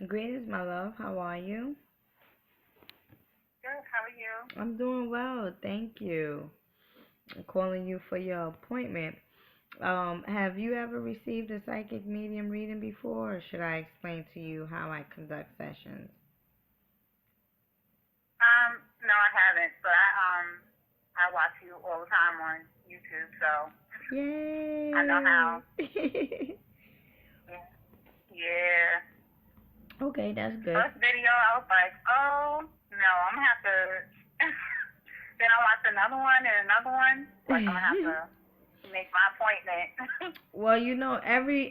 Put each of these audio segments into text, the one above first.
Greetings, my love. How are you? Good. How are you? I'm doing well, thank you. I'm calling you for your appointment. Have you ever received a psychic medium reading before, or should I explain to you how I conduct sessions? No, I haven't, but I watch you all the time on YouTube, so I know Yay! how. Yeah. Yeah. Okay, that's good. First video, I was like, oh no, I'm gonna have to. Then I watched another one and another one. Like I'm gonna have to make my appointment. Well,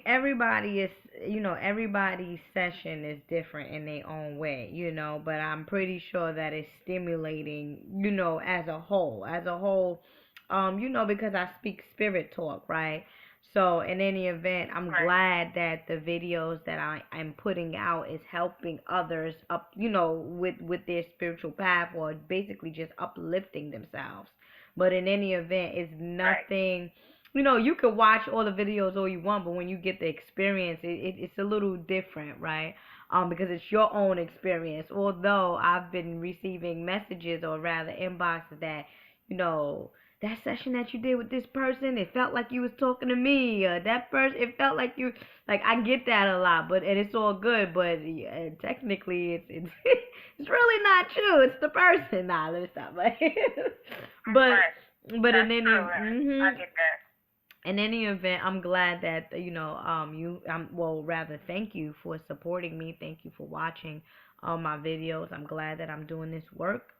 everybody is, everybody's session is different in their own way, but I'm pretty sure that it's stimulating, as a whole, because I speak spirit talk, right? So in any event, I'm Right. glad that the videos that I'm putting out is helping others up, with their spiritual path, or basically just uplifting themselves. But in any event, it's Right. nothing. You can watch all the videos all you want, but when you get the experience, it's a little different, right? Because it's your own experience. Although I've been receiving messages, or rather inboxes, that, you know, that session that you did with this person, it felt like you was talking to me. That person, it felt like you, like, I get that a lot, and it's all good, but technically it's it's really not true. It's the person. Nah, let me stop. but Right. but in That's any true. I get that. event, I'm glad that well, rather, thank you for supporting me. Thank you for watching my videos. I'm glad that I'm doing this work,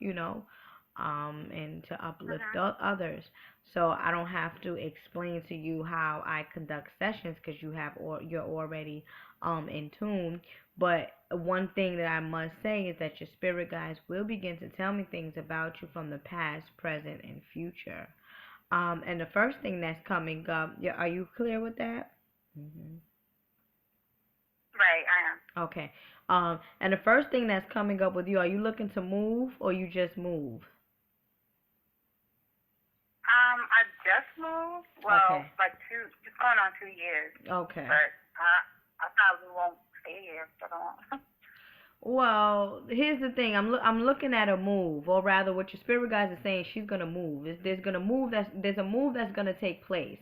and to uplift Mhm. others. So I don't have to explain to you how I conduct sessions, because you're already in tune. But one thing that I must say is that your spirit guides will begin to tell me things about you from the past, present, and future. And the first thing that's coming up, yeah, are you clear with that? Hmm. Right. I am. Okay. And the first thing that's coming up with you, are you looking to move, or you just move? I just moved. Well, Okay. like it's going on 2 years, Okay. but I probably won't stay here for long. Well, here's the thing. I'm looking at a move, or rather, what your spirit guides are saying. She's gonna move. There's a move that's gonna take place.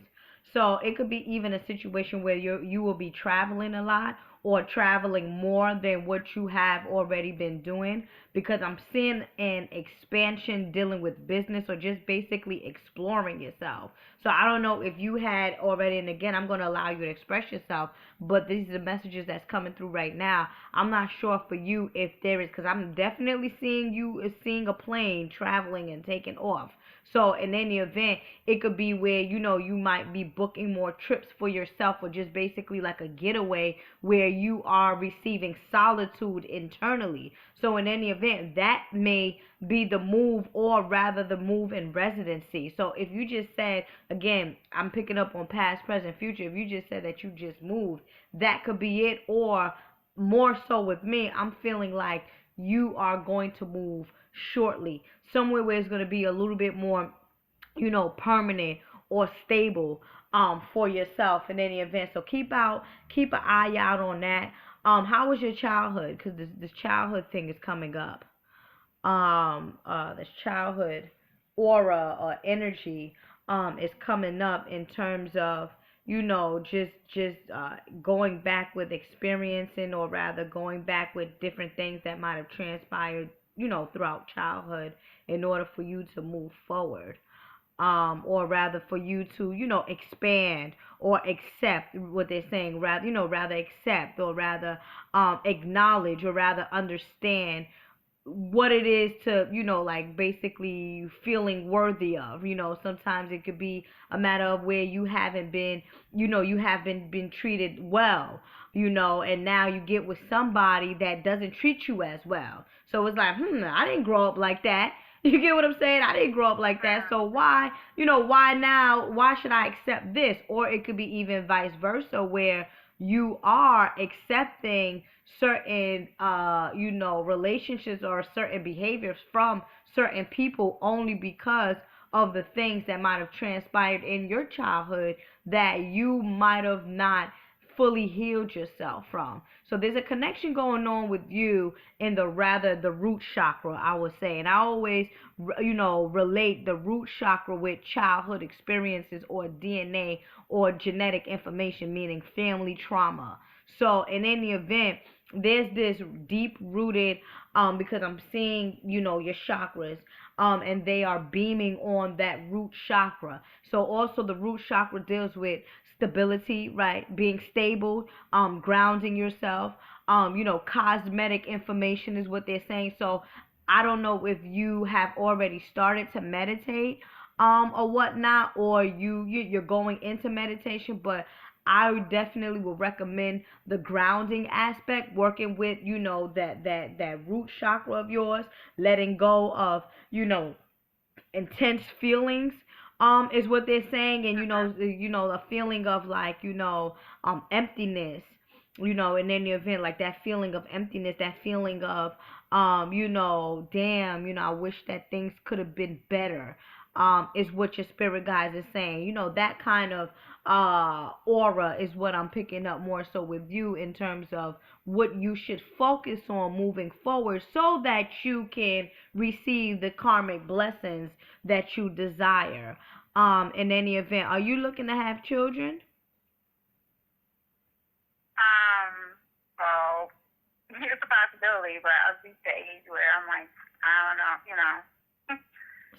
So it could be even a situation where you will be traveling a lot, or traveling more than what you have already been doing, because I'm seeing an expansion dealing with business, or just basically exploring yourself. So I don't know if you had already, and again, I'm gonna allow you to express yourself, but these are the messages that's coming through right now. I'm not sure for you if there is, because I'm definitely seeing you as seeing a plane traveling and taking off. So in any event, it could be where, you might be booking more trips for yourself, or just basically like a getaway where you are receiving solitude internally. So in any event, that may be the move, or rather the move in residency. So if you just said, again, I'm picking up on past, present, future. If you just said that you just moved, that could be it. Or more so with me, I'm feeling like you are going to move shortly, somewhere where it's going to be a little bit more, permanent or stable, for yourself in any event. So keep an eye out on that. How was your childhood? Because this childhood thing is coming up. This childhood aura or energy is coming up, in terms of, just going back with experiencing, or rather going back with different things that might have transpired, throughout childhood, in order for you to move forward, or rather for you to, expand or accept what they're saying, rather, rather accept, or rather acknowledge, or rather understand what it is to, like, basically feeling worthy of. Sometimes it could be a matter of where you haven't been, you haven't been treated well, and now you get with somebody that doesn't treat you as well. So it's like, I didn't grow up like that. You get what I'm saying? I didn't grow up like that. So why, why now? Why should I accept this? Or it could be even vice versa, where you are accepting certain, relationships, or certain behaviors from certain people, only because of the things that might have transpired in your childhood, that you might have not fully healed yourself from. So there's a connection going on with you in the root chakra, I would say. And I always, relate the root chakra with childhood experiences or DNA or genetic information, meaning family trauma. So in any event, there's this deep rooted, because I'm seeing, your chakras, and they are beaming on that root chakra. So also the root chakra deals with stability, right? Being stable, grounding yourself. Cosmetic information is what they're saying. So I don't know if you have already started to meditate, or whatnot, or you're going into meditation, but I definitely will recommend the grounding aspect, working with, that root chakra of yours, letting go of, intense feelings, is what they're saying. And a feeling of, like, emptiness, in any event, like that feeling of emptiness, that feeling of, damn, I wish that things could have been better, is what your spirit guides is saying. That kind of aura is what I'm picking up more so with you, in terms of what you should focus on moving forward, so that you can receive the karmic blessings that you desire. In any event, are you looking to have children? Well, it's a possibility, but I've reached the age where I'm like, I don't know.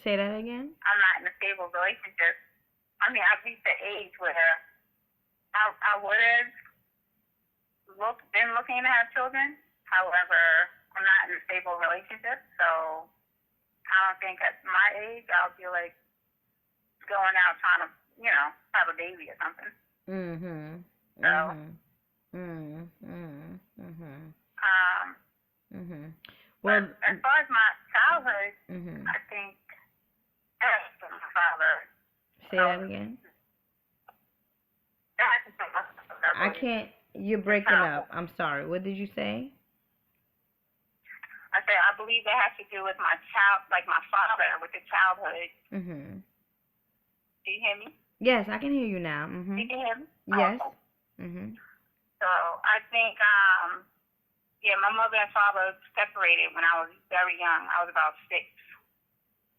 Say that again. I'm not in a stable relationship. I mean, I've reached the age where I would have been looking to have children. However, I'm not in a stable relationship, so I don't think at my age I'll be like going out trying to, have a baby or something. Mhm. So. Mhm. Mhm. Mhm. Mhm. Well, as far as my childhood, mhm. I think my father. Say that again. I can't. You're breaking up. I'm sorry. What did you say? I said I believe that has to do with my my father, with the childhood. Mhm. Do you hear me? Yes, I can hear you now. Mhm. You can hear me? Yes. Oh. Mhm. So I think, my mother and father separated when I was very young. I was about 6,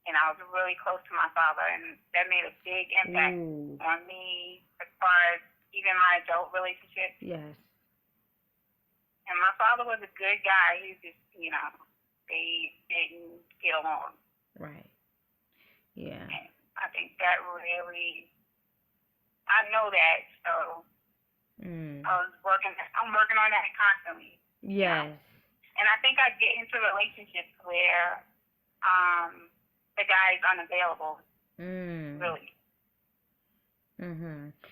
and I was really close to my father, and that made a big impact on me as far as even my adult relationships. Yes. And my father was a good guy. He just, they didn't get along. Right. Yeah. And I think that really, I know that, so I'm working on that constantly. Yes. And I think I get into relationships where the guy is unavailable. Really.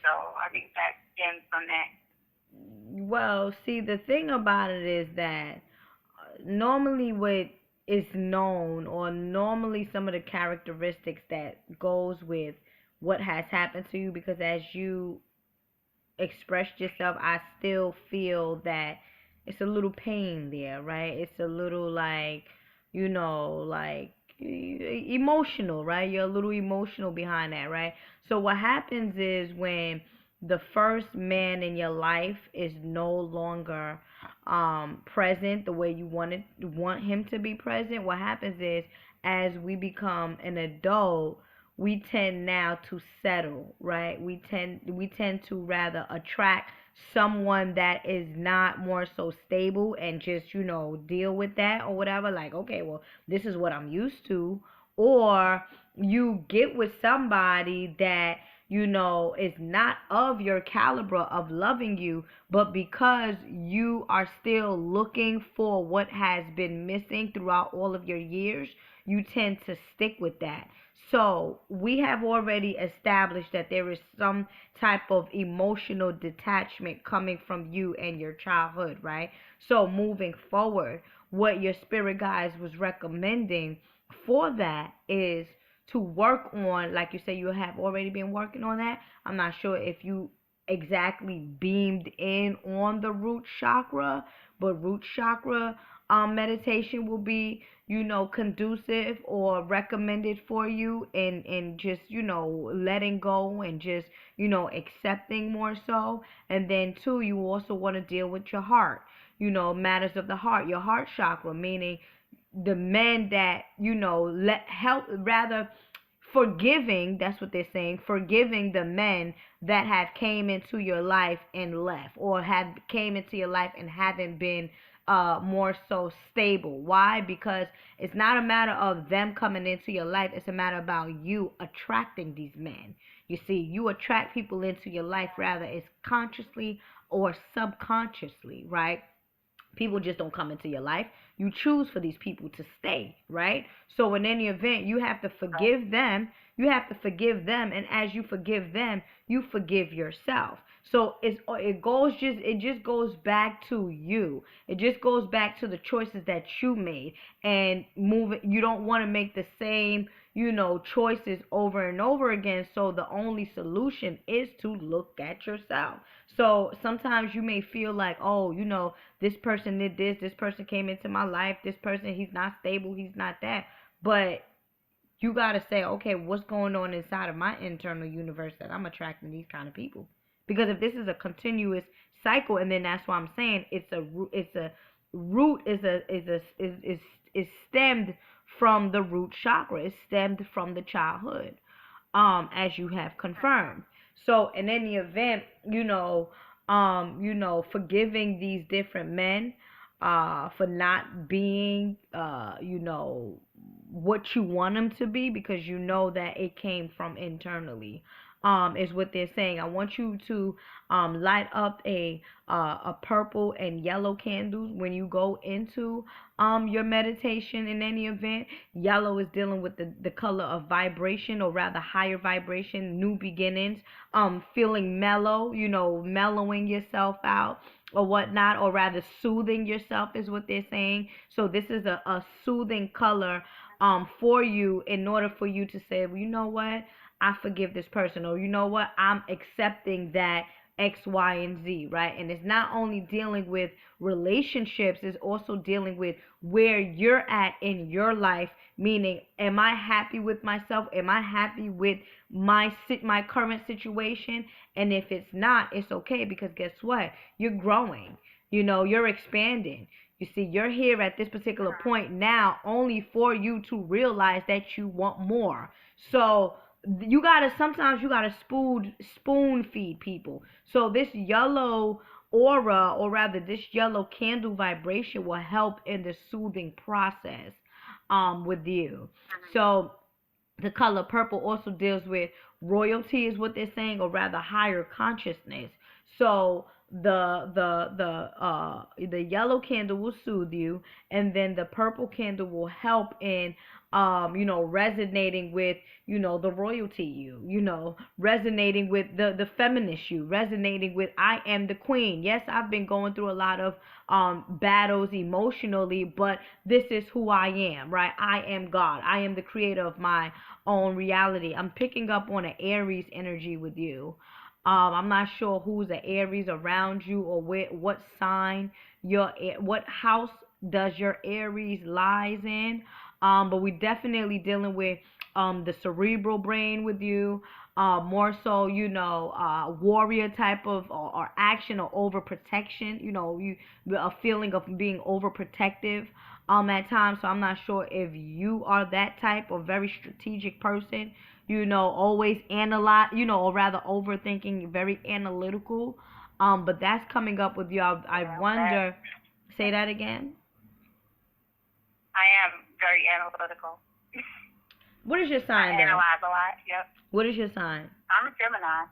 So I think that stems from that. Well, see, the thing about it is that normally what is known, or normally some of the characteristics that goes with what has happened to you, because as you expressed yourself, I still feel that it's a little pain there, right? It's a little, like, like emotional, right? You're a little emotional behind that, right? So what happens is, when the first man in your life is no longer present the way you want him to be present, what happens is, as we become an adult, we tend now to settle, right? We tend to rather attract someone that is not more so stable, and just, deal with that or whatever. Like, okay, well, this is what I'm used to. Or you get with somebody that, is not of your caliber of loving you, but because you are still looking for what has been missing throughout all of your years, you tend to stick with that. So we have already established that there is some type of emotional detachment coming from you and your childhood, right? So moving forward, what your spirit guides was recommending for that is to work on, like you say, you have already been working on that. I'm not sure if you exactly beamed in on the root chakra, but root chakra meditation will be, conducive or recommended for you, and just, letting go and just, accepting more so. And then two, you also want to deal with your heart, matters of the heart, your heart chakra, meaning the men that, let help, rather forgiving, that's what they're saying, forgiving the men that have came into your life and left, or have came into your life and haven't been more so stable. Why? Because it's not a matter of them coming into your life, it's a matter about you attracting these men. You see, you attract people into your life, rather it's consciously or subconsciously, right? People just don't come into your life. You choose for these people to stay, right? So in any event, you have to forgive them. You have to forgive them, and as you forgive them, you forgive yourself. So it just goes back to you. It just goes back to the choices that you made, and move it. You don't want to make the same, choices over and over again. So the only solution is to look at yourself. So sometimes you may feel like, oh, this person did this person came into my life, this person, he's not stable, he's not that. But you got to say, okay, what's going on inside of my internal universe that I'm attracting these kind of people? Because if this is a continuous cycle, and then that's why I'm saying it's a root is stemmed from the root chakra. It's stemmed from the childhood, as you have confirmed. So in any event, forgiving these different men for not being what you want them to be, because you know that it came from internally, is what they're saying. I want you to light up a purple and yellow candles when you go into your meditation. In any event, yellow is dealing with the color of vibration, or rather higher vibration, new beginnings, feeling mellow, mellowing yourself out or whatnot, or rather soothing yourself, is what they're saying. So this is a soothing color for you, in order for you to say, well, you know what, I forgive this person, or you know what, I'm accepting that X, Y, and Z, right? And it's not only dealing with relationships, it's also dealing with where you're at in your life, meaning, am I happy with myself? Am I happy with my current situation? And if it's not, it's okay, because guess what? You're growing. You're expanding. You see, you're here at this particular point now only for you to realize that you want more. So sometimes you gotta spoon feed people. So this yellow aura, or rather this yellow candle vibration, will help in the soothing process with you. So the color purple also deals with royalty, is what they're saying, or rather higher consciousness. So the yellow candle will soothe you, and then the purple candle will help in resonating with, the royalty resonating with the feminist resonating with, I am the queen. Yes, I've been going through a lot of battles emotionally, but this is who I am, right? I am God. I am the creator of my own reality. I'm picking up on an Aries energy with you. I'm not sure who's an Aries around you, or what sign what house does your Aries lies in. But we definitely dealing with the cerebral brain with you. More so, warrior type of, or action, or overprotection. A feeling of being overprotective at times. So I'm not sure if you are that type of very strategic person, always analyze, or rather overthinking, very analytical. But that's coming up with you. I wonder. Say that again. I am very analytical. What is your I sign, though? analyze a lot. Yep. What is your sign? I'm a Gemini.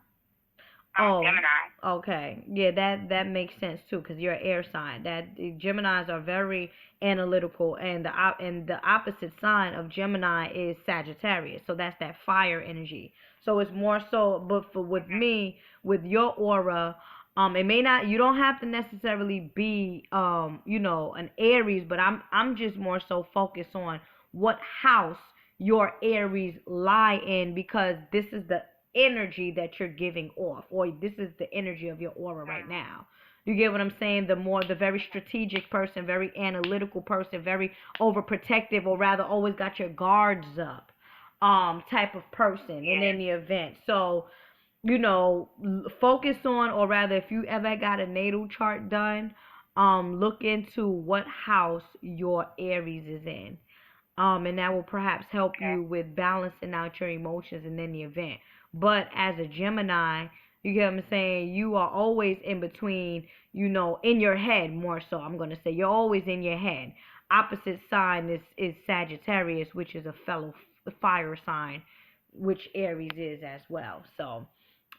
Oh, Gemini. okay. Yeah, that makes sense too, because you're an air sign. That Geminis are very analytical, and the opposite sign of Gemini is Sagittarius. So that's that fire energy. So it's more so, but with me, with your aura, it may not. You don't have to necessarily be, an Aries, but I'm just more so focused on what house your Aries lie in, because this is the energy that you're giving off, or this is the energy of your aura right now. You get what I'm saying? The very strategic person, very analytical person, very overprotective, or rather always got your guards up, type of person in any event. So, focus on, or rather, if you ever got a natal chart done, look into what house your Aries is in. And that will perhaps help you with balancing out your emotions in any event. But as a Gemini, you get what I'm saying, you are always in between, in your head more so. I'm going to say you're always in your head. Opposite sign is Sagittarius, which is a fellow fire sign, which Aries is as well. So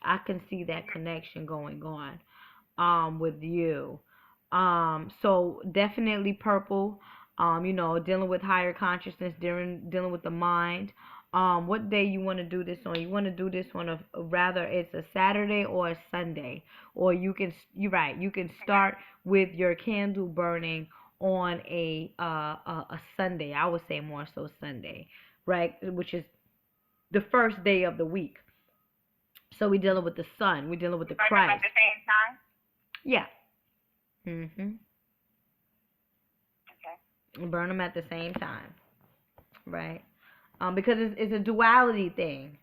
I can see that connection going on with you. So definitely purple. Dealing with higher consciousness, dealing with the mind. What day you want to do this on? You want to do this on rather it's a Saturday or a Sunday, or you're right. You can start with your candle burning on a Sunday. I would say more so Sunday, right? Which is the first day of the week. So we're dealing with the sun. We're dealing with the Christ. At the same time? Yeah. Okay. Burn them at the same time, right? Because it's a duality thing.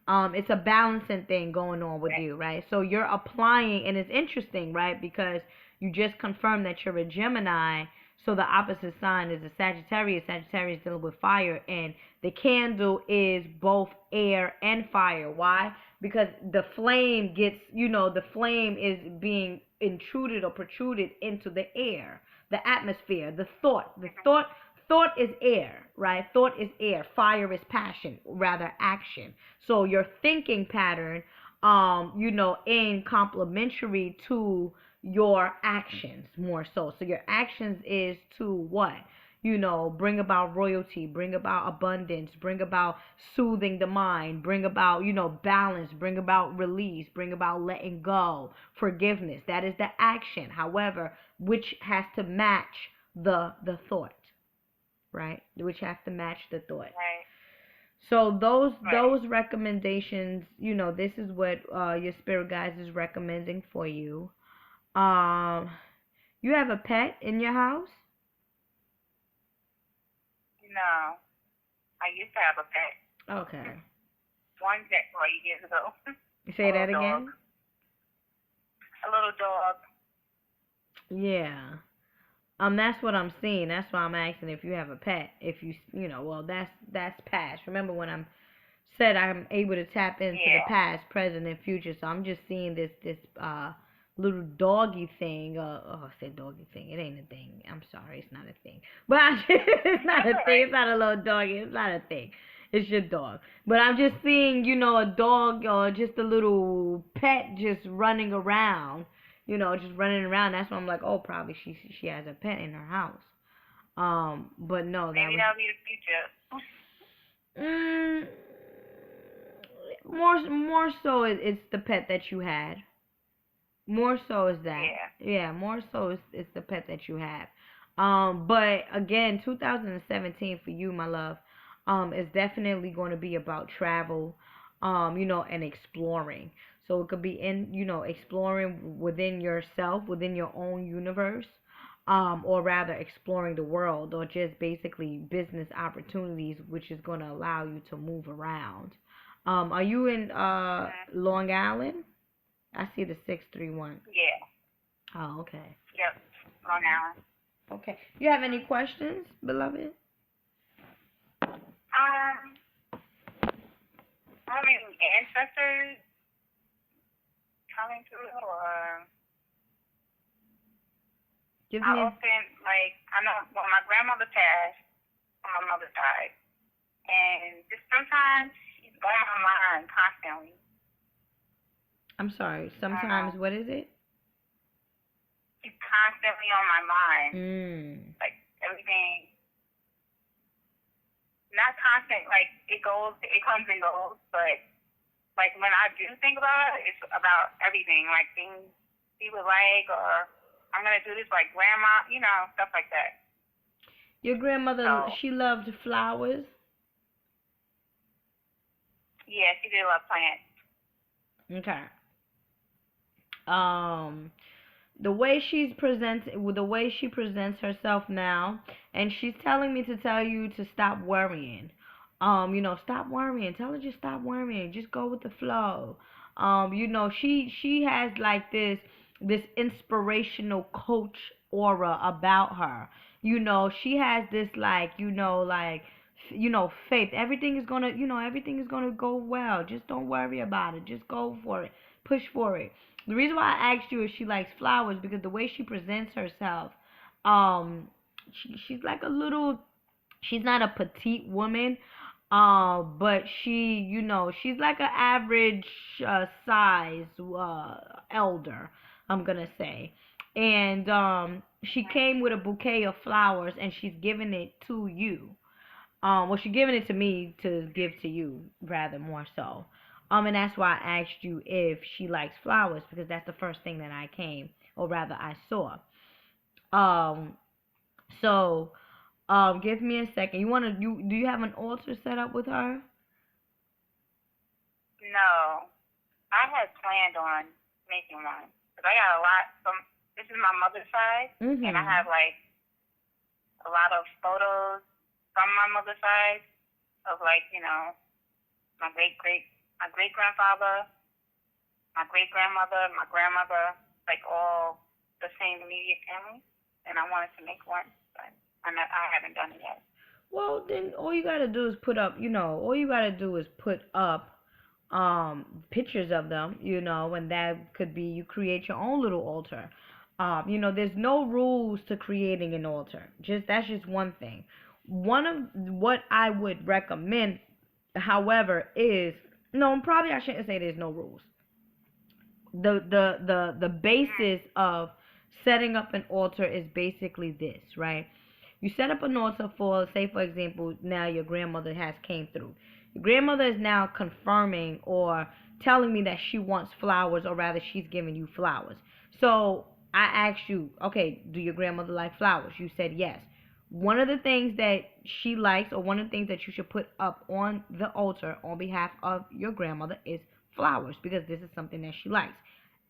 It's a balancing thing going on with you, right? So you're applying, and it's interesting, right? Because you just confirmed that you're a Gemini, so the opposite sign is a Sagittarius. Sagittarius dealing with fire, and the candle is both air and fire. Why? Because the flame the flame is being intruded or protruded into the air, the atmosphere, the thought. Thought is air, right? Thought is air. Fire is passion, rather action. So your thinking pattern, in complementary to your actions more so. So your actions is to what? Bring about royalty, bring about abundance, bring about soothing the mind, bring about, balance, bring about release, bring about letting go, forgiveness. That is the action. However, which has to match the thought, right? Which have to match the thought. Right. So those recommendations, this is what your spirit guides is recommending for you. You have a pet in your house? No. I used to have a pet. Okay. One pet 4 years ago. Say that again? A little dog. Yeah. That's what I'm seeing. That's why I'm asking if you have a pet. If well, that's past. Remember when I'm said I'm able to tap into the past, present, and future. So I'm just seeing this little doggy thing. I said doggy thing. It ain't a thing. I'm sorry, it's not a thing. But it's not a thing. It's not a little doggy. It's not a thing. It's your dog. But I'm just seeing, a dog or just a little pet just running around. Just running around. That's why I'm like, oh, probably she has a pet in her house. But no, maybe that'll be the future. More so it's the pet that you had. More so is that. Yeah, more so it's the pet that you have. But again, 2017 for you, my love, is definitely going to be about travel, and exploring. So it could be exploring within yourself, within your own universe, or rather exploring the world, or just basically business opportunities, which is going to allow you to move around. Are you in Long Island? I see the 631. Yeah. Oh, okay. Yep. Long Island. Okay. You have any questions, beloved? I mean, ancestors coming through, or I often, I know when my grandmother passed, my mother died, and just sometimes she's on my mind constantly. I'm sorry. Sometimes, what is it? She's constantly on my mind. Like everything. Not constant, it comes and goes, but when I do think about it, it's about everything, things she would like, or I'm gonna do this like grandma, stuff like that. Your grandmother, she loved flowers? Yeah, she did love plants. Okay. Um, the way she presents herself now, and she's telling me to tell you to stop worrying. Stop worrying. Tell her just stop worrying. Just go with the flow. She has like this inspirational coach aura about her. She has this faith. Everything is gonna go well. Just don't worry about it. Just go for it. Push for it. The reason why I asked you if she likes flowers because the way she presents herself, um, she's like a little. She's not a petite woman, but she's like an average size elder. I'm gonna say, and she came with a bouquet of flowers, and she's giving it to you. Well, she's giving it to me to give to you, rather more so. And that's why I asked you if she likes flowers because that's the first thing that I came, or rather I saw. Um, so, give me a second. Do you have an altar set up with her? No, I had planned on making one because I got a lot. This is my mother's side, and I Mhm. have like a lot of photos from my mother's side of my my great grandfather, my great grandmother, my grandmother, like all the same immediate family, and I wanted to make one, but I haven't done it yet. Well, then all you gotta do is all you gotta do is put up pictures of them, and that could be you create your own little altar. There's no rules to creating an altar. That's just one thing. One of what I would recommend, however, is no, probably I shouldn't say there's no rules. The basis of setting up an altar is basically this, right? You set up an altar for, say for example, now your grandmother has came through. Your grandmother is now confirming or telling me that she wants flowers, or rather she's giving you flowers. So I asked you, okay, do your grandmother like flowers? You said yes. One of the things that she likes, or one of the things that you should put up on the altar on behalf of your grandmother, is flowers, because this is something that she likes.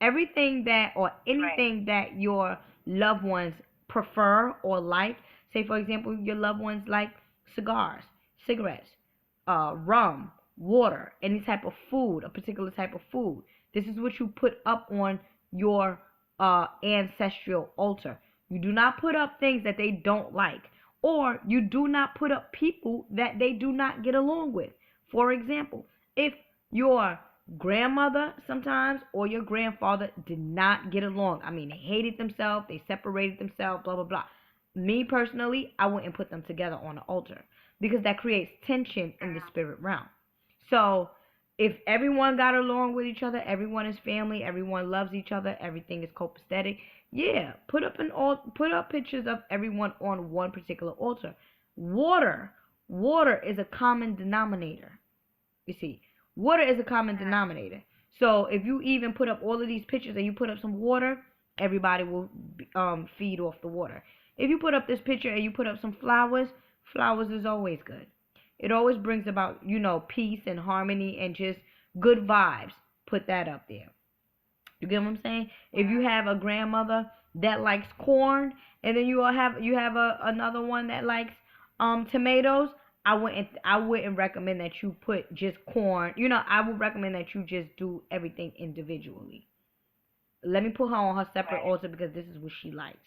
Everything that, or Right. anything that your loved ones prefer or like, say for example, your loved ones like cigars, cigarettes, rum, water, any type of food, a particular type of food. This is what you put up on your ancestral altar. You do not put up things that they don't like, or you do not put up people that they do not get along with. For example, if your grandmother sometimes or your grandfather did not get along, I mean, they hated themselves, they separated themselves, blah, blah, blah. Me personally, I wouldn't put them together on the altar because that creates tension in the spirit realm. So, if everyone got along with each other, everyone is family, everyone loves each other, everything is copacetic, yeah, put up pictures of everyone on one particular altar. Water, water is a common denominator. You see, water is a common denominator. So if you even put up all of these pictures and you put up some water, everybody will feed off the water. If you put up this picture and you put up some flowers, flowers is always good. It always brings about, peace and harmony and just good vibes. Put that up there. You get what I'm saying? If you have a grandmother that likes corn, and then you have another one that likes tomatoes, I wouldn't recommend that you put just corn. I would recommend that you just do everything individually. Let me put her on her separate Right. altar because this is what she likes.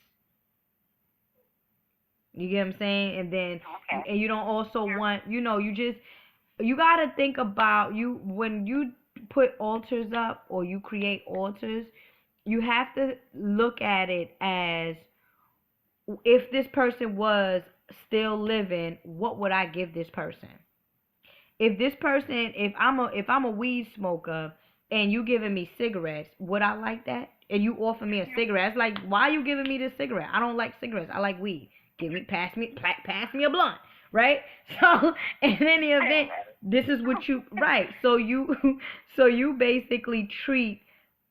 You get what I'm saying? And then Okay. and you don't also want, you gotta think about you when you put altars up or you create altars. You have to look at it as, if this person was still living, what would I give this person? If I'm a weed smoker and you giving me cigarettes, would I like that? And you offer me a cigarette, it's like, why are you giving me this cigarette? I don't like cigarettes. I like weed. Pass me a blunt, right? So in any event, this is what you right. So you so you basically treat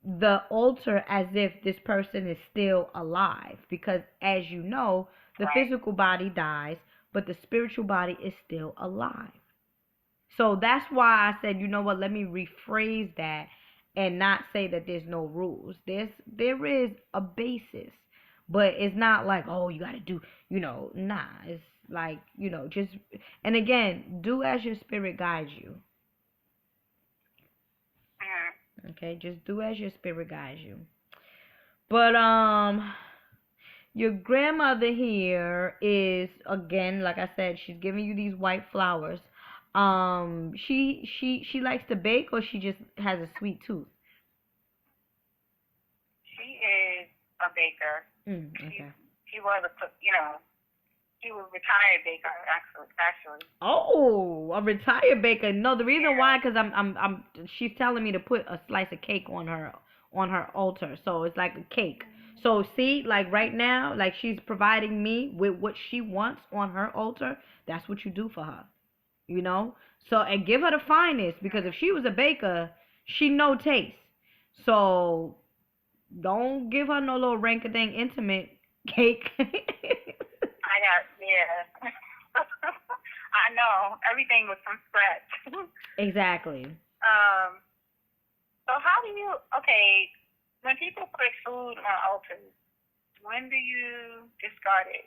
the altar as if this person is still alive, because as you know, the Right. physical body dies, but the spiritual body is still alive. So that's why I said, you know what, let me rephrase that and not say that there's no rules. There is a basis, but it's not like, oh, you got to do, nah. It's like, just, and again, do as your spirit guides you. Okay, just do as your spirit guides you. But your grandmother here is, again, like I said, she's giving you these white flowers. She likes to bake, or she just has a sweet tooth. She is a baker. Okay. She was a cook, she was a retired baker, actually. Oh, a retired baker. No, the reason why, because she's telling me to put a slice of cake on her altar. So it's like a cake. So see, like right now, like she's providing me with what she wants on her altar. That's what you do for her, you know. So, and give her the finest, because if she was a baker, she no taste. So don't give her no little rank-a-dang intimate cake. Yeah. I know. Everything was from scratch. Exactly. So how do you, okay, when people put food on altars, when do you discard it?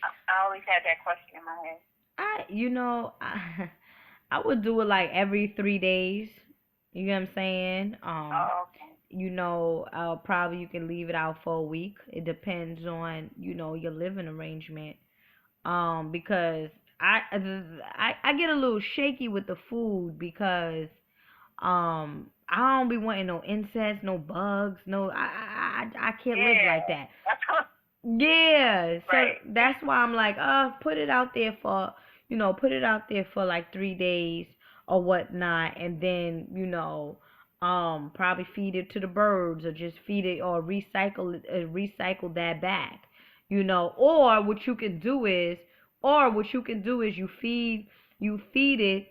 I always had that question in my head. I would do it like every 3 days. You know what I'm saying? Oh, okay. Probably you can leave it out for a week. It depends on, your living arrangement. Because I get a little shaky with the food, because I don't be wanting no insects, no bugs, no, I can't live like that. Yeah, so Right. that's why I'm like, put it out there for like 3 days or whatnot, and then, probably feed it to the birds, or just feed it, or recycle that back, or what you can do is you feed it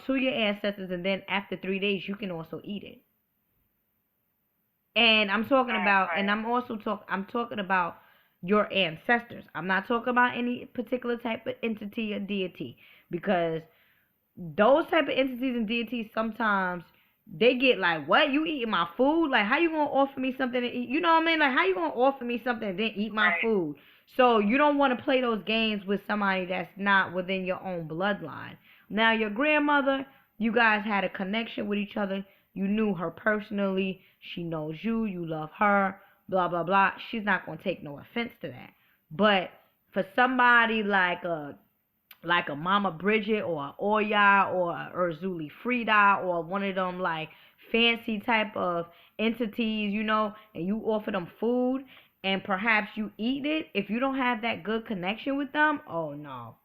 to your ancestors, and then after 3 days you can also eat it. And I'm talking about your ancestors. I'm not talking about any particular type of entity or deity, because those type of entities and deities, sometimes they get like, what, you eating my food? Like, how you gonna offer me something to eat? You know what I mean? Like, how you gonna offer me something and then eat my food? So you don't want to play those games with somebody that's not within your own bloodline. Now, your grandmother, you guys had a connection with each other. You knew her personally. She knows you. You love her. Blah blah blah. She's not gonna take no offense to that. But for somebody like a Mama Bridget, or a Oya, or a Urzuli Frida, or one of them like fancy type of entities, and you offer them food, and perhaps you eat it, if you don't have that good connection with them, oh no.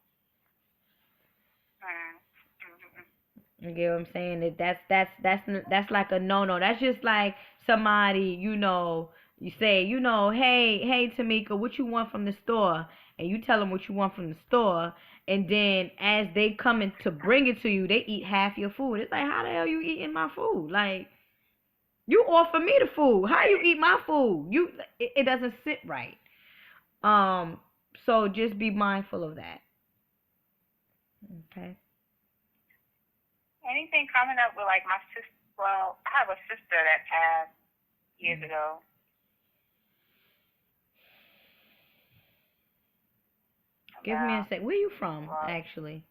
You get what I'm saying? That's like a no no. That's just like somebody, you say, hey Tamika, what you want from the store? And you tell them what you want from the store, and then as they come in to bring it to you, they eat half your food. It's like, how the hell you eating my food? Like, you offer me the food. How you eat my food? It doesn't sit right. So just be mindful of that. Okay. Anything coming up with like my sister? Well, I have a sister that passed years ago. Give me a sec. Where you from, actually?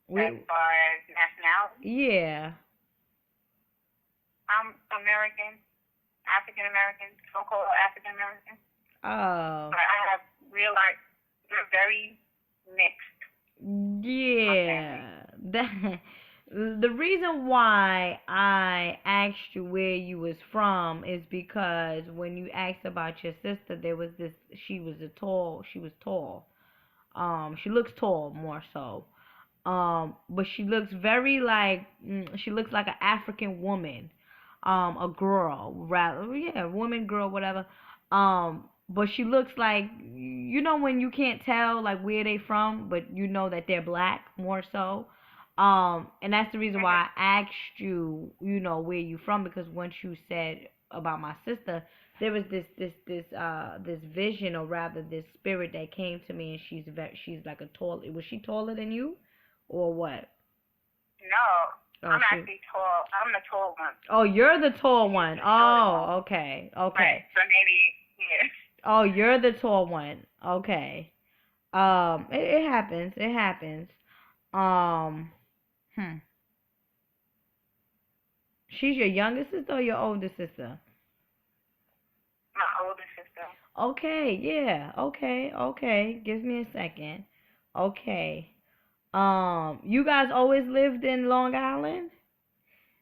As far as nationality? Yeah. I'm American, African American, so-called African American. Oh. But I have realized we're very mixed. Yeah. The reason why I asked you where you was from is because when you asked about your sister, there was this. She was tall. She looks tall, more so. But she looks very like, she looks like an African woman, a girl, rather, yeah, woman, girl, whatever. But she looks like, when you can't tell like where they from, but you know that they're black, more so. And that's the reason why I asked you, where you from, because once you said about my sister, there was this vision, or rather this spirit that came to me, and she's like a tall. Was she taller than you, or what? No. Oh I'm shoot. actually tall. I'm the tall one. Oh, you're the tall She's one. the short one. Oh, okay. Right. Okay. So maybe, yeah. Oh, you're the tall one. Okay. It happens. It happens. Um, hmm. She's your younger sister or your older sister? My older sister. Okay, yeah. Okay, okay. Give me a second. Okay. You guys always lived in Long Island?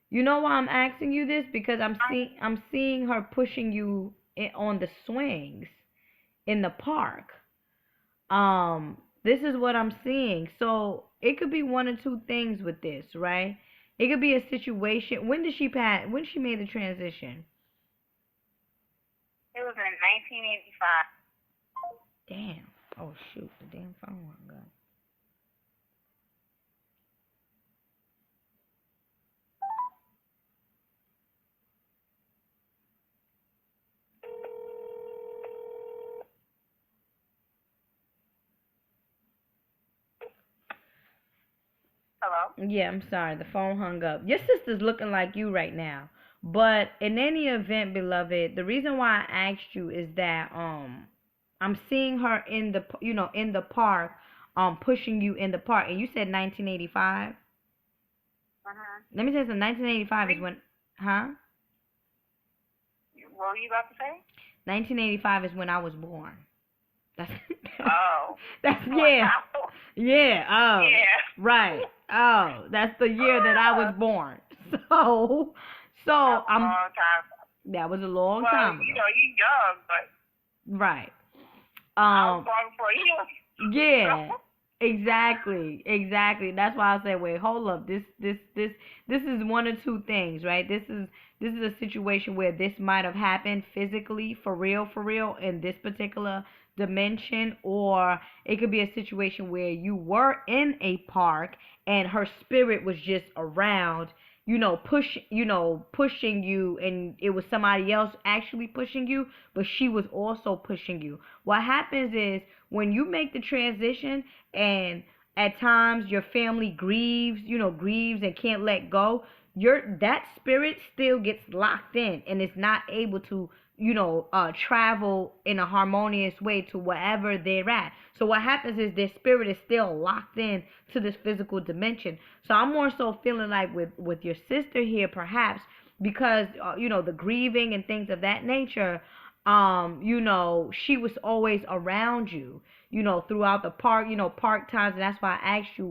You know why I'm asking you this? Because I'm seeing her pushing you on the swings in the park. This is what I'm seeing. So it could be one or two things with this, right? It could be a situation. When did she pass? When she made the transition? It was in 1985. Damn. Oh shoot, the damn phone hung up. Hello? Yeah, I'm sorry, the phone hung up. Your sister's looking like you right now. But in any event, beloved, the reason why I asked you is that I'm seeing her in the in the park pushing you in the park, and you said 1985. Uh-huh. Let me tell you something. 1985 is when, huh? What were you about to say? 1985 is when I was born. That's Oh. that's yeah. Wow. Yeah, oh. Yeah. Right. Oh, that's the year that I was born. So so That was a I'm long time. that was a long Well, time you ago. know, you're young, but Right. I was Um born before you. yeah. Exactly. Exactly. That's why I said, wait, hold up. This is one or two things, right? This is a situation where this might have happened physically for real in this particular dimension, or it could be a situation where you were in a park and her spirit was just around, pushing you, and it was somebody else actually pushing you, but she was also pushing you. What happens is when you make the transition, and at times your family grieves and can't let go, that spirit still gets locked in and is not able to travel in a harmonious way to wherever they're at. So what happens is their spirit is still locked in to this physical dimension. So I'm more so feeling like with your sister here, perhaps because the grieving and things of that nature, she was always around you, throughout the park, park times. And that's why I asked you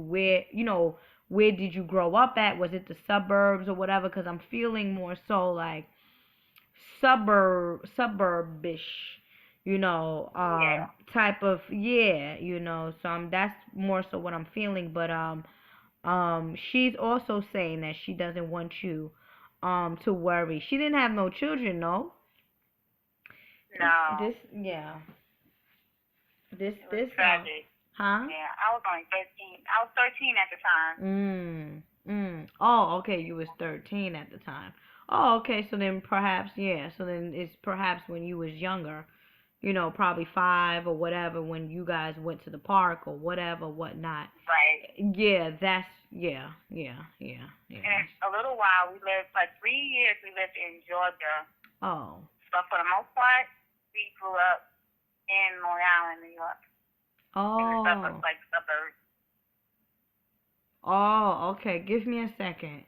where did you grow up at? Was it the suburbs or whatever? Because I'm feeling more so like suburbish, Yeah. type of, yeah, so that's more so what I'm feeling. But she's also saying that she doesn't want you to worry. She didn't have no children, no. No. This, yeah. This It was this tragic. huh? Yeah. I was only 13. I was 13 at the time. Oh, okay, you was 13 at the time. Oh, okay, so then perhaps, yeah, so then it's perhaps when you was younger, probably 5 or whatever, when you guys went to the park or whatever, whatnot. Right. Yeah, that's, yeah, yeah, yeah, yeah. And a little while, we lived, like 3 years, we lived in Georgia. Oh. But for the most part, we grew up in Long Island, New York. In the suburbs, Oh. like suburbs. Oh, okay, give me a second.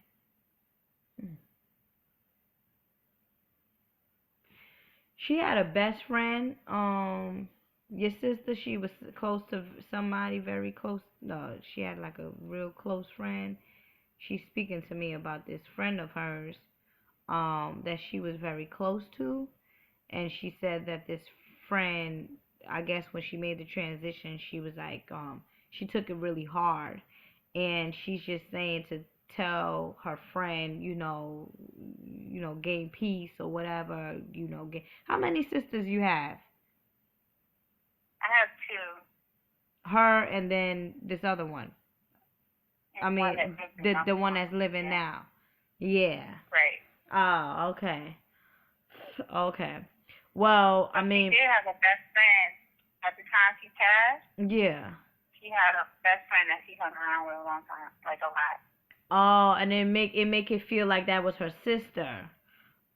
She had a best friend. Your sister, she was close to somebody very close. No, she had like a real close friend. She's speaking to me about this friend of hers, that she was very close to, and she said that this friend, I guess when she made the transition, she was like, she took it really hard, and she's just saying to tell her friend, gain peace or whatever, how many sisters you have? I have two. Her and then this other one. I And one that mean, lives in the one North. that's living Yeah. now. Yeah. Right. Oh, okay. Okay. Well, I But she mean, did have a best friend. At the time she passed, yeah. she had a best friend that she hung around with a long time, like a lot. Oh, and it make it feel like that was her sister.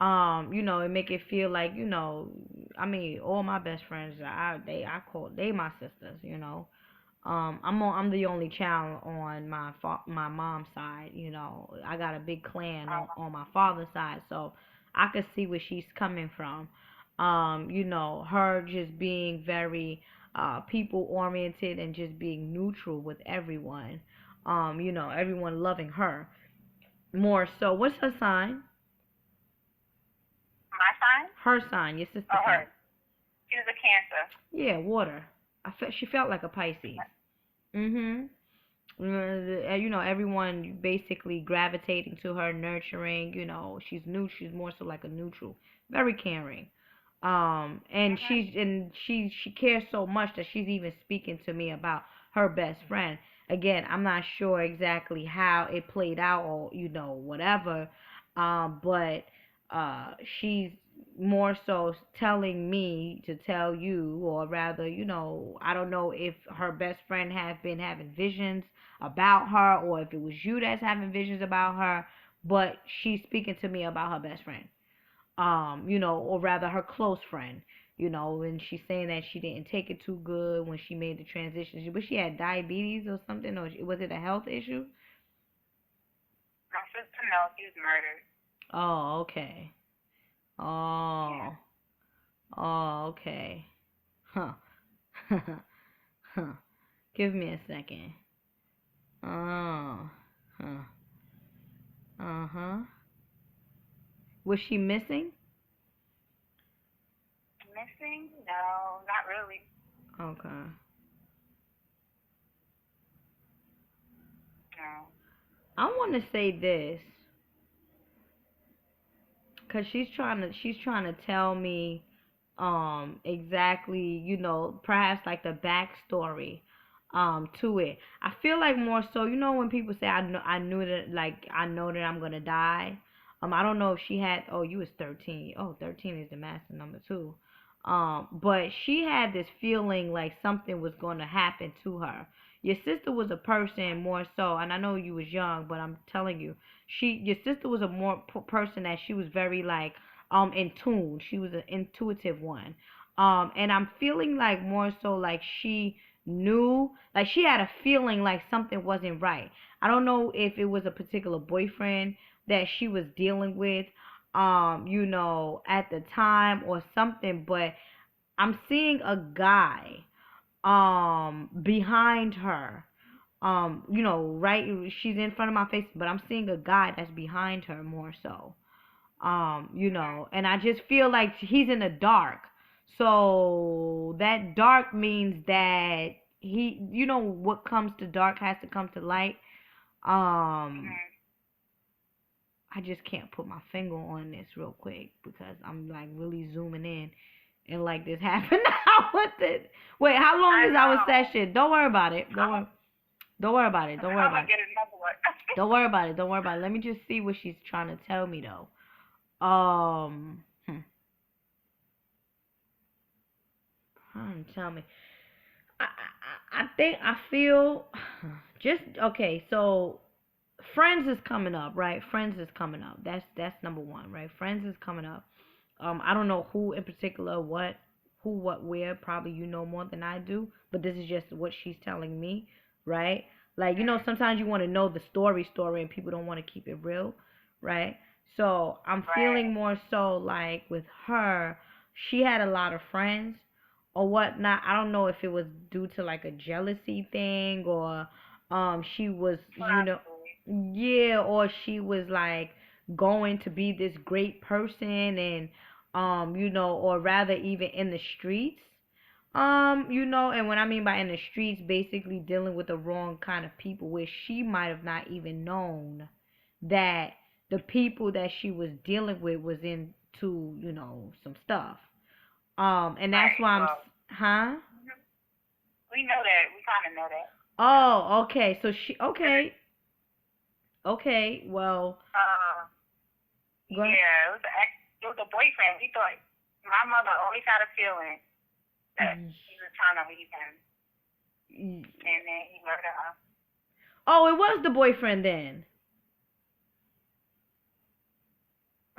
It make it feel like, I mean, all my best friends, I call they my sisters. I'm the only child on my mom's side. I got a big clan on my father's side, so I could see where she's coming from. Her just being very people oriented and just being neutral with everyone. Everyone loving her more so. What's her sign? My sign? Her sign, your sister's Oh, sign. her. She was a Cancer. Yeah, water. She felt like a Pisces. Mhm. Everyone basically gravitating to her, nurturing. She's more so like a neutral, very caring. And Mhm. she cares so much that she's even speaking to me about her best friend. Again, I'm not sure exactly how it played out or whatever. But she's more so telling me to tell you, or rather, I don't know if her best friend have been having visions about her, or if it was you that's having visions about her, but she's speaking to me about her best friend, or rather her close friend, and she's saying that she didn't take it too good when she made the transition, but she had diabetes or something, or was it a health issue? My sister, no, she was murdered. Oh, okay. Yeah. Oh, oh, okay. Huh. Huh. Give me a second. Oh, huh. Uh-huh. Was she missing? Missing? No, not really. Okay. No. I want to say this because she's trying to tell me exactly, perhaps like the backstory to it. I feel like more so, when people say I knew that, like, I know that I'm going to die. I don't know if she had, oh, you was 13. Oh, 13 is the master number too. But she had this feeling like something was going to happen to her. Your sister was a person more so, and I know you was young, but I'm telling you, your sister was a more person that she was very like in tune. She was an intuitive one. And I'm feeling like more so like she knew, like she had a feeling like something wasn't right. I don't know if it was a particular boyfriend that she was dealing with at the time or something, but I'm seeing a guy behind her. Right, she's in front of my face, but I'm seeing a guy that's behind her more so. And I just feel like he's in the dark. So that dark means that what comes to dark has to come to light. Um, Mhm. I just can't put my finger on this real quick because I'm like really zooming in and like this happened now. What the? Wait, how long I is our know. session? Don't worry about it. Don't worry about it. Don't worry I'm about gonna it. get another one. Don't worry about it. Don't worry about it. Let me just see what she's trying to tell me though. Um, hmm, tell me. I think I feel just okay. So Friends is coming up, right? Friends is coming up. That's number one, right? Friends is coming up. I don't know who in particular, what, where. Probably you know more than I do, but this is just what she's telling me, right? Like, Mhm. sometimes you want to know the story, and people don't want to keep it real, right? So I'm Right. feeling more so like with her, she had a lot of friends or whatnot. I don't know if it was due to like a jealousy thing, or she was, Probably. yeah, or she was like going to be this great person, and or rather even in the streets, and what I mean by in the streets, basically dealing with the wrong kind of people, where she might have not even known that the people that she was dealing with was into, some stuff. And that's Right. why Well, huh? mhm. We know that. We kind of know that. Oh, okay. So Cause okay, okay. Well, go ahead. yeah, it was a boyfriend. He thought my mother always had a feeling that he was trying to leave him, and then he murdered her. Oh, it was the boyfriend then.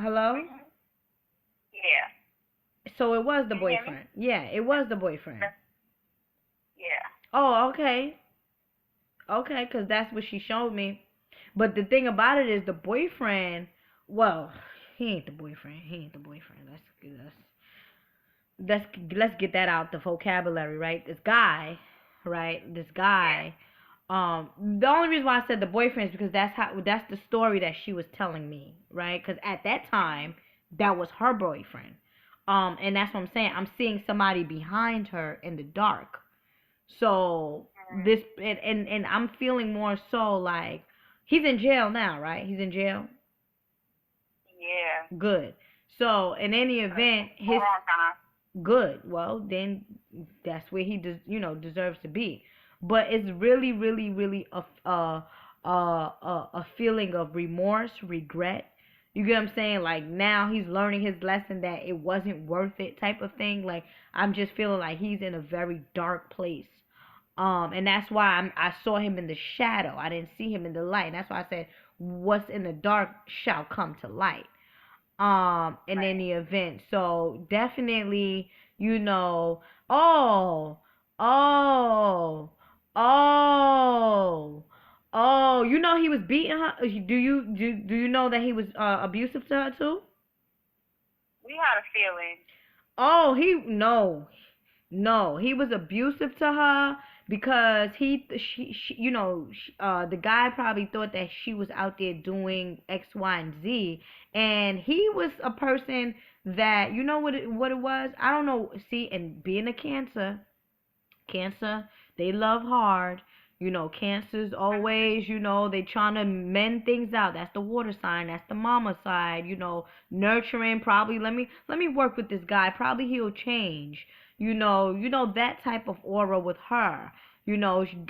Hello? Yeah. So it was the Can you hear me? boyfriend. Yeah, it was the boyfriend. Yeah. Oh, okay. Okay, because that's what she showed me. But the thing about it is the boyfriend, well, he ain't the boyfriend. He ain't the boyfriend. Let's get that out the vocabulary, right? This guy, right? This Yeah. guy. The only reason why I said the boyfriend is because that's the story that she was telling me, right? Because at that time, that was her boyfriend. And that's what I'm saying. I'm seeing somebody behind her in the dark. So Mm-hmm. this and I'm feeling more so like he's in jail now, right? He's in jail. Yeah. Good. So in any event, For a his long time. good. Well, then that's where he deserves to be. But it's really, really, really a feeling of remorse, regret. You get what I'm saying? Like now he's learning his lesson that it wasn't worth it, type of thing. Like I'm just feeling like he's in a very dark place. And that's why I saw him in the shadow. I didn't see him in the light. And that's why I said, "What's in the dark shall come to light." In Right. any event, so definitely, you know, oh, oh, oh, oh, he was beating her. Do you know that he was abusive to her too? We had a feeling. Oh, no, he was abusive to her because the guy probably thought that she was out there doing X, Y, and Z, and he was a person that what it was. I don't know. See, and being a cancer, they love hard. Cancer's always, they trying to mend things out. That's the water sign. That's the mama side. Nurturing. Probably let me work with this guy. Probably he'll change. That type of aura with her. She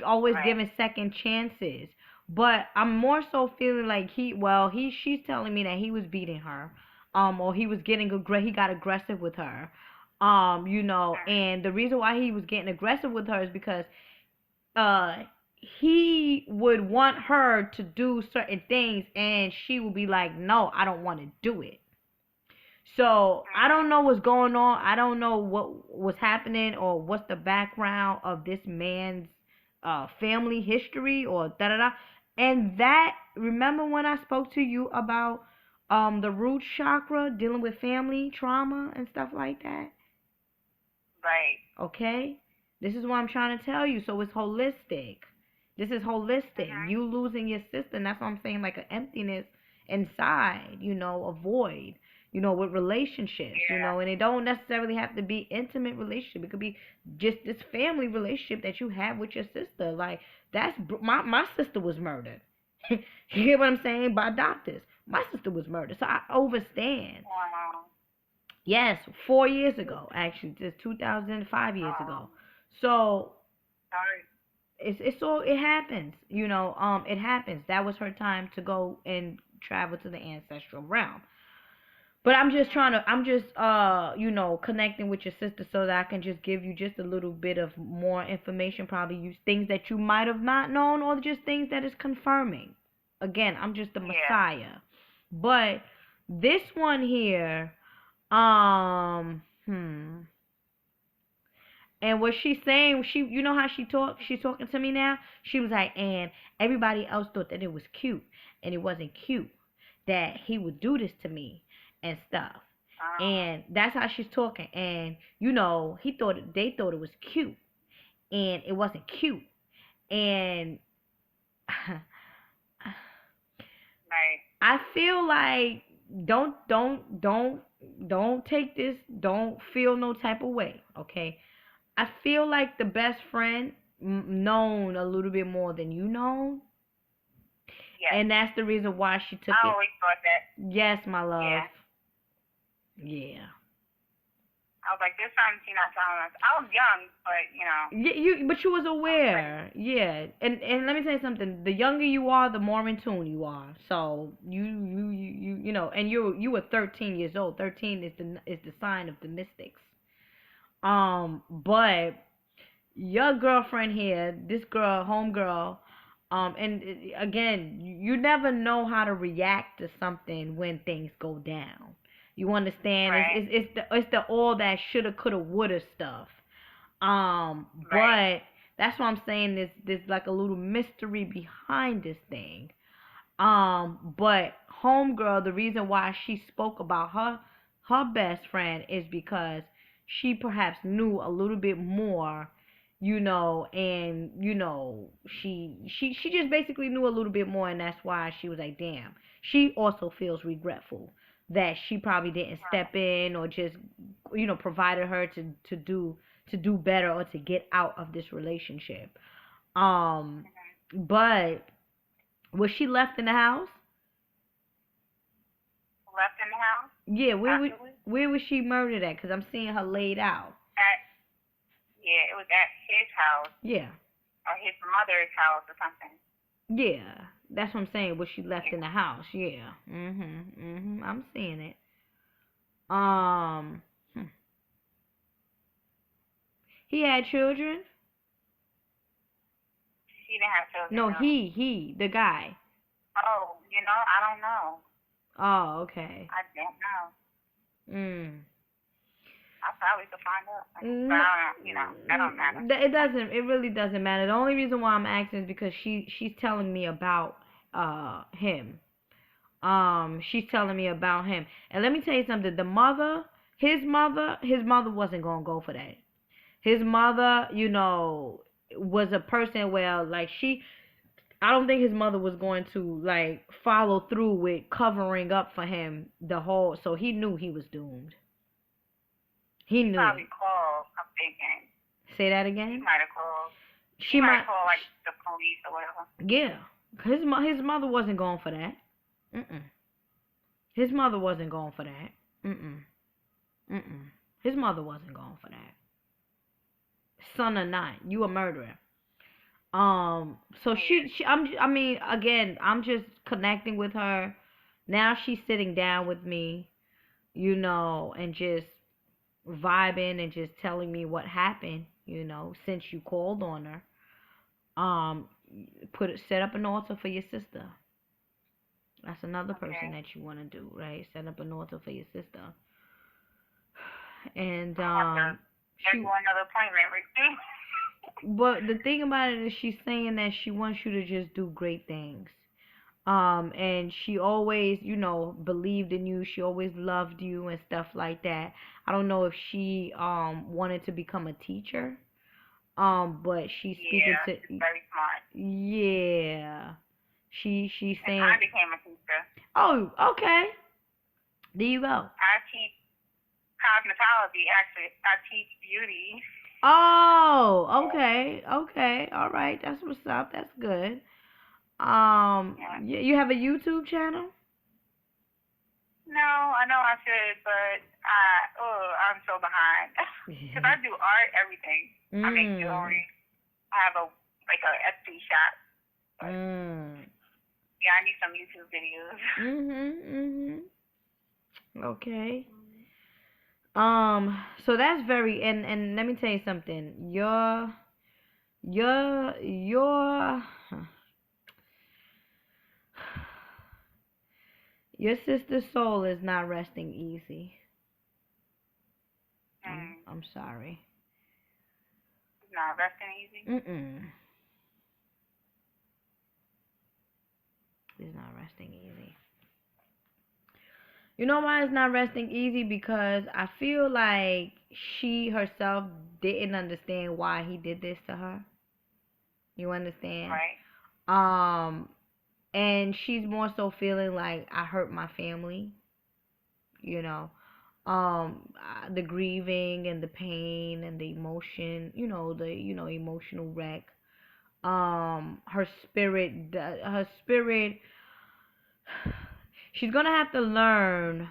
always Right. giving second chances. But I'm more so feeling like she's telling me that he was beating her, or he was he got aggressive with her, and the reason why he was getting aggressive with her is because uh he would want her to do certain things and she would be like, no, I don't want to do it. So I don't know what's going on. I don't know what was happening or what's the background of this man's family history or da da da. And that, remember when I spoke to you about the root chakra, dealing with family trauma and stuff like that? Right. Okay? This is what I'm trying to tell you. So it's holistic. This is holistic. Mhm. You losing your sister, and that's what I'm saying, like an emptiness inside, a void, with relationships, Yeah. and it don't necessarily have to be intimate relationship. It could be just this family relationship that you have with your sister. Like my sister was murdered. You get what I'm saying? By doctors. My sister was murdered. So I understand. Wow. Yes, 4 years ago, actually, just 2005 years ago. So Sorry. it happens, it happens. That was her time to go and travel to the ancestral realm. But I'm just connecting with your sister so that I can just give you just a little bit of more information, probably use things that you might have not known or just things that is confirming. Again, I'm just the Yeah. messiah. But this one here, um, hmm. And what she's saying, you know how she talks? She's talking to me now. She was like, and everybody else thought that it was cute, and it wasn't cute that he would do this to me and stuff. Um. And that's how she's talking. And they thought it was cute, and it wasn't cute. And Right. I feel like don't take this. Don't feel no type of way. Okay, I feel like the best friend known a little bit more than you know, Yes. and that's the reason why she I took it. always thought that. Yes, my love. Yeah. Yeah. I was like, this time she's not telling us. I was young, but But you was I was ready. aware. Yeah. And let me tell you something. The younger you are, the more in tune you are. So and you were 13 years old. 13 is the sign of the mystics. But your girlfriend here, this girl, homegirl, And again, you never know how to react to something when things go down. You understand? Right. It's the all that shoulda, coulda, woulda stuff. Right. But that's why I'm saying there's like a little mystery behind this thing. But homegirl, the reason why she spoke about her best friend is because she perhaps knew a little bit more, and she just basically knew a little bit more, and that's why she was like, damn. She also feels regretful that she probably didn't step in or just provided her to do better or to get out of this relationship. Um, but was she left in the house? Left in the house. Yeah, Possibly. where was she murdered at? Cause I'm seeing her laid out. Yeah, it was at his house Yeah, or his mother's house or something. yeah, that's what I'm saying. Was she left in the house? Yeah. I'm seeing it. Um, hmm. He had children? She didn't have children, No, no. the guy. Oh, I don't know. Oh, okay. I don't know. Mm. I probably could find out. But No, that don't matter. it doesn't. It really doesn't matter. The only reason why I'm asking is because she's telling me about him. She's telling me about him. And let me tell you something. His mother wasn't gonna go for that. His mother, was a person where like I don't think his mother was going to like follow through with covering up for him so he knew he was doomed. He He knew it. probably called, I'm thinking. Say that He again. might have called. He She might might. have called, like, the police or whatever. Yeah. His mother wasn't going for that. Mm-mm. His mother wasn't going for that. Mm-mm. Mm-mm. His mother wasn't going for that. Son or not, you a murderer. So I mean, again, I'm just connecting with her. Now she's sitting down with me, and just vibing and just telling me what happened, since you called on her. Um, set up an altar for your sister. That's another person Okay. that you want to do, right? Set up an altar for your sister. And I'll have to schedule another appointment with you. but the thing about it is she's saying that she wants you to just do great things. And she always, believed in you. She always loved you and stuff like that. I don't know if she wanted to become a teacher. But she's speaking Yeah, to she's very smart. yeah. She's And saying, I became a teacher. "Oh, okay. There you go." I teach cosmetology, actually. I teach beauty. Oh, okay. Okay. All right. That's what's up. That's good. Yeah. You have a YouTube channel? No, I know I should, but I'm so behind. Because I do art, everything. I make jewelry. I have a Etsy shop. But, yeah, I need some YouTube videos. Okay. So that's and let me tell you something. Your your sister's soul is not resting easy. I'm sorry. It's not resting easy. It's not resting easy. You know why it's not resting easy? Because I feel like she herself didn't understand why he did this to her. You understand? Right. And she's more so feeling like I hurt my family, you know. The grieving and the pain and the emotion, the emotional wreck. Her spirit, she's gonna have to learn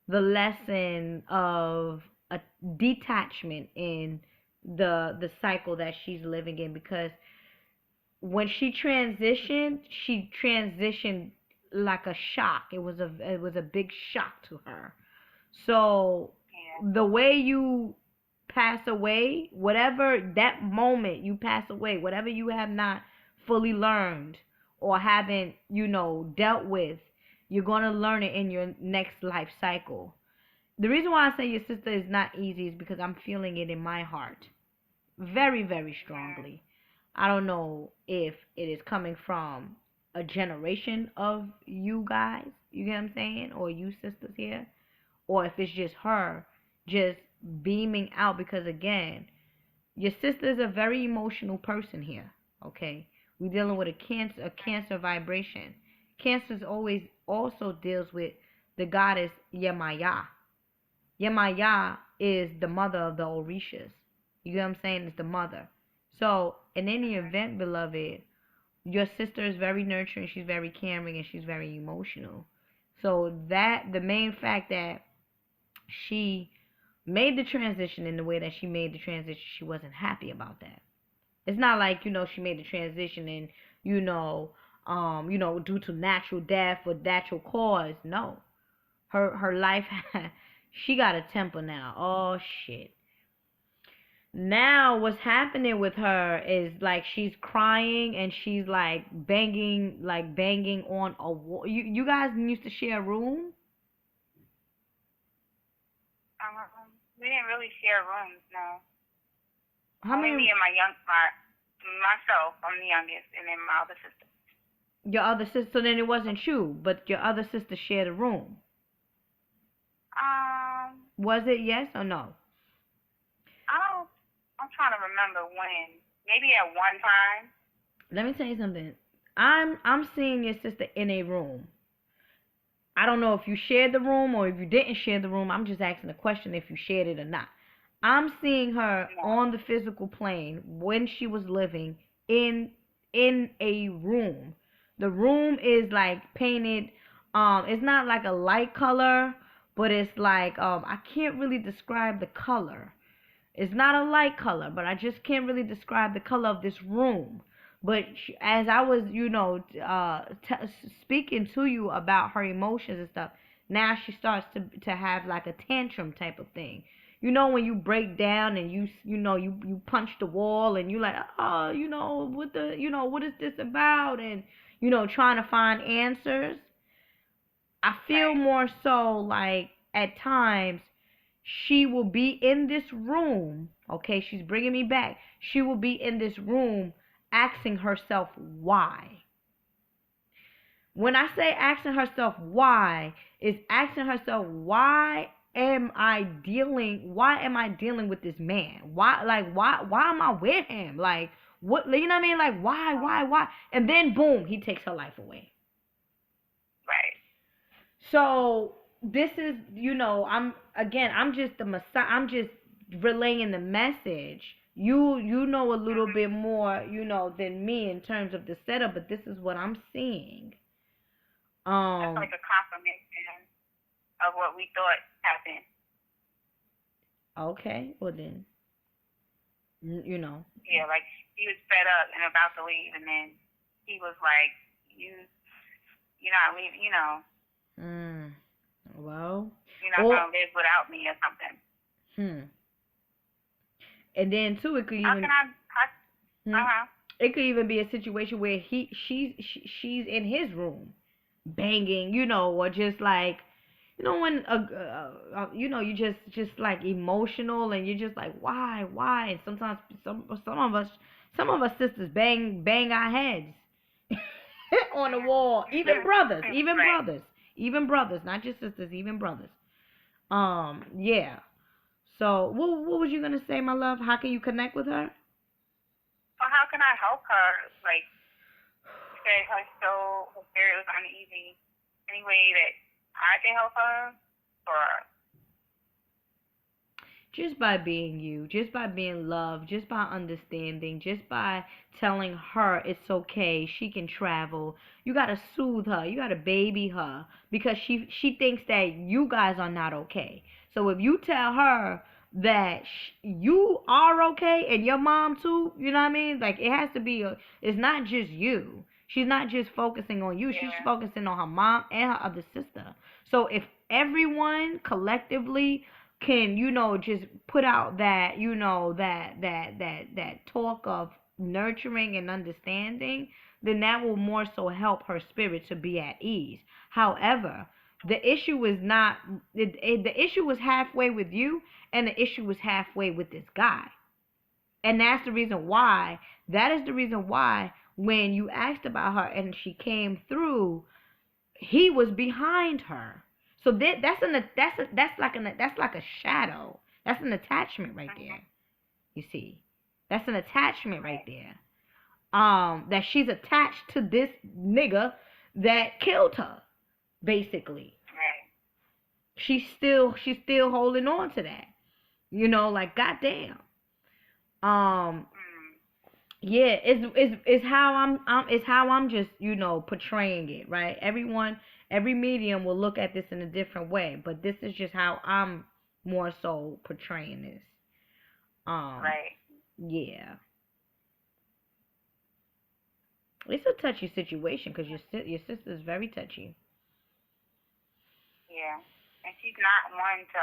the lesson of a detachment in the cycle that she's living in, because when she transitioned like a shock. It was a big shock to her. So Yeah. the way you pass away, whatever that moment you pass away, whatever you have not fully learned, or haven't, dealt with, you're going to learn it in your next life cycle. The reason why I say your sister is not easy is because I'm feeling it in my heart very, very strongly. I don't know if it is coming from a generation of you guys, you get what I'm saying, or you sisters here, or if it's just her just beaming out because, again, your sister is a very emotional person here, okay? We're dealing with a cancer vibration. Cancer always also deals with the goddess Yemaya. Yemaya is the mother of the Orishas. You get what I'm saying? It's the mother. So, in any event, beloved, your sister is very nurturing, she's very caring, and she's very emotional. So, the main fact that she made the transition in the way that she made the transition, she wasn't happy about that. It's not like, she made the transition and, due to natural death or natural cause. No. Her life, she got a temper now. Oh, shit. Now what's happening with her is like she's crying and she's like banging on a wall. You guys used to share a room? We didn't really share rooms, no. How Only many? me and myself. I'm the youngest, and then my other sister. Your other sister? So then it wasn't you, but your other sister shared a room. Was it yes or no? I'm trying to remember when. Maybe at one time. Let me tell you something. I'm seeing your sister in a room. I don't know if you shared the room or if you didn't share the room. I'm just asking a question if you shared it or not. I'm seeing her on the physical plane when she was living in a room. The room is like painted. It's not like a light color, but it's like I can't really describe the color. It's not a light color, but I just can't really describe the color of this room. But as I was, speaking to you about her emotions and stuff, now she starts to have like a tantrum type of thing. You know when you break down and you punch the wall and you like, oh, what is this about, and trying to find answers. I feel more so like at times she will be in this room. Okay, she's bringing me back. She will be in this room asking herself why. When I say asking herself why, is asking herself why am I dealing with this man? Why am I with him? Like, what, you know what I mean? Like, why? And then boom, he takes her life away. Right. So this is, I'm just the messiah. I'm just relaying the message. You know a little bit more, than me in terms of the setup, but this is what I'm seeing. That's like a confirmation of what we thought happened. Okay, well then, Yeah, like he was fed up and about to leave, and then he was like, you're not leaving, Well. You're not gonna live without me or something. And then too, it could even. It could even be a situation where she's in his room, banging, or just like, when you just like emotional and you're just like, why, and sometimes some of us sisters bang our heads on the wall, even brothers, not just sisters, even brothers. Yeah. So what was you gonna say, my love? How can you connect with her? Well, how can I help her? Like, say her soul, her spirit was uneasy. Any way that I can help her, or just by being you, just by being loved, just by understanding, just by telling her it's okay, she can travel. You gotta soothe her, you gotta baby her, because she thinks that you guys are not okay. So if you tell her that you are okay and your mom too, you know what I mean? Like it has to be it's not just you. She's not just focusing on you. She's focusing on her mom and her other sister. So if everyone collectively can, just put out that, that talk of nurturing and understanding, then that will more so help her spirit to be at ease. However, the issue is not the issue was halfway with you, and the issue was halfway with this guy. And that's the reason why, that is the reason why when you asked about her and she came through, he was behind her. So that's like a shadow. That's an attachment right there. You see, that's an attachment right there. That she's attached to this nigga that killed her, basically. She's still holding on to that. Like goddamn. Um, yeah, it's how I'm just portraying it, right? Every medium will look at this in a different way, but this is just how I'm more so portraying this. Right. Yeah, it's a touchy situation because your sister's very touchy. Yeah. And she's not one to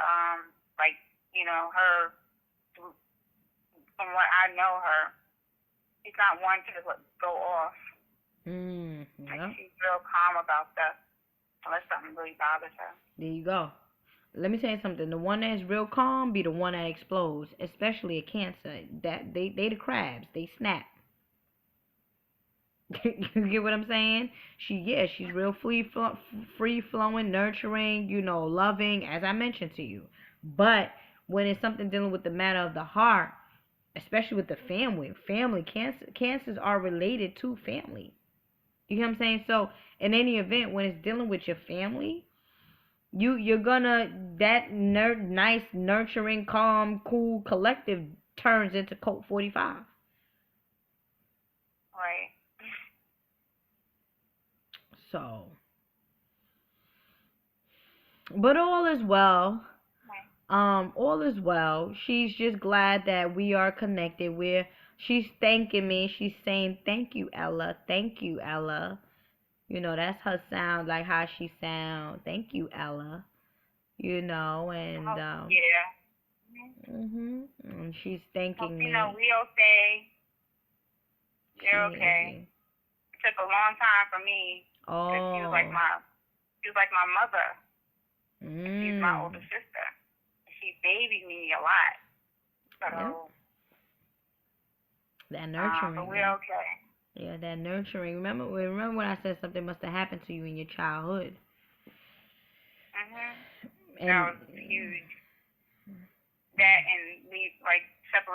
like, her, from what I know her, she's not one to go off. Yeah. Like, she's real calm about stuff unless something really bothers her. There you go. Let me tell you something. The one that's real calm be the one that explodes, especially a Cancer. That they the crabs. They snap. You get what I'm saying? She's real free flowing, nurturing, loving, as I mentioned to you. But when it's something dealing with the matter of the heart, especially with the family cancers are related to family. You know what I'm saying? So in any event, when it's dealing with your family, you're gonna that nice, nurturing, calm, cool collective turns into Colt 45. Right. So, but all is well. All is well. She's just glad that we are connected. She's thanking me. She's saying, "Thank you, Ella. Thank you, Ella." That's her sound, like how she sound. Thank you, Ella. And Yeah. and she's thanking me. We okay. You're okay. It took a long time for me. Oh. She was like my mother. She's my older sister. She babied me a lot. So that nurturing. But we're okay. Yeah, that nurturing. Remember when I said something must have happened to you in your childhood? And that was huge. That and we separate.